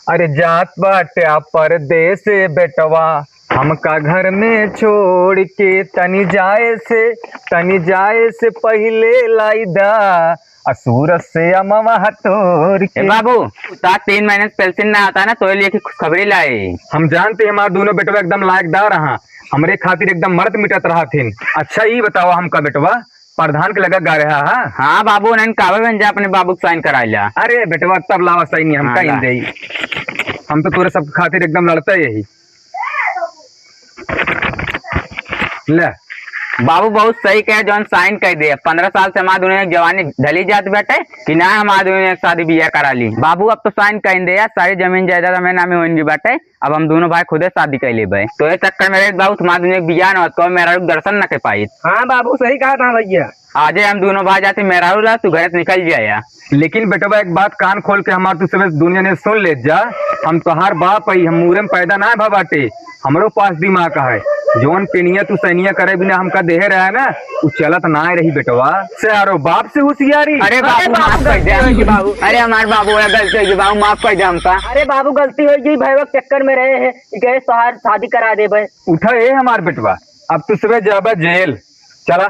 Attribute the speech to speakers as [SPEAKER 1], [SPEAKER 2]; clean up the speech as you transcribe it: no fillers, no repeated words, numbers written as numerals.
[SPEAKER 1] अरे जात बाटे परदेस बेटवा हमका घर में छोड़ के तनी जाए से पहले लाइदा असुर से अमवा तोड़ के।
[SPEAKER 2] बाबू उतार 3 महीने से पेंशन ना आता ना तो लिए खबरें लाए।
[SPEAKER 1] हम जानते हैं हमारे दोनों बेटवा एकदम लायकदार रहा, हमरे खातिर एकदम मर्द मिटत रहा थिन। अच्छा ये बताओ हमका बेटवा प्रधान के लगा गा रहा है।
[SPEAKER 2] हाँ बाबू उन्होंने कागज बन जा अपने बाबू को साइन करा लिया।
[SPEAKER 1] अरे बेटवा तब लावा सही नहीं हमका इन दे, हम तो तोरे सब खातिर एकदम लड़ते यही ले।
[SPEAKER 2] बाबू बहुत सही कहे जौन साइन कर दे। 15 साल से हमारे दुनिया जवानी ढली जाती बेटे कि ना हमारे दुनिया शादी ब्याह करा ली। बाबू अब तो साइन कर दे, सारी जमीन जायदाद हमें नामे होंगी बेटे। अब हम दोनों भाई खुदे शादी कर ले भाई। तो ये चक्कर मेरे बाबू तुम्हारे दुनिया ब्याह न हो मेरा दर्शन न कर पाई।
[SPEAKER 3] हाँ बाबू सही कहा था भैया।
[SPEAKER 2] आज हम दोनों भाई जाते मेरा ला तू घर से निकल जाया।
[SPEAKER 1] लेकिन बेटवा एक बात कान खोल के हमार तू सब दुनिया ने सुन ले जा, हम तोहार बाप है, हम मुरे में पैदा ना है बाटे। हमरो पास दिमाग है, जोन पेनिया तू सैनिया करे बिना हमका देहे रहा है ना उ चलत ना रही बेटवा से। आरो बाप से होशियारी।
[SPEAKER 2] अरे बाबू माफ कर दे बाबू। अरे हमारे बाबू गलती होगी बाबू माफ कर दे हमका।
[SPEAKER 3] अरे बाबू गलती होगी भाई चक्कर में रहे हैं गए तोहार शादी करा दे भाई।
[SPEAKER 1] उठा हमार बेटवा अब तू सुबह जाबा जेल चला।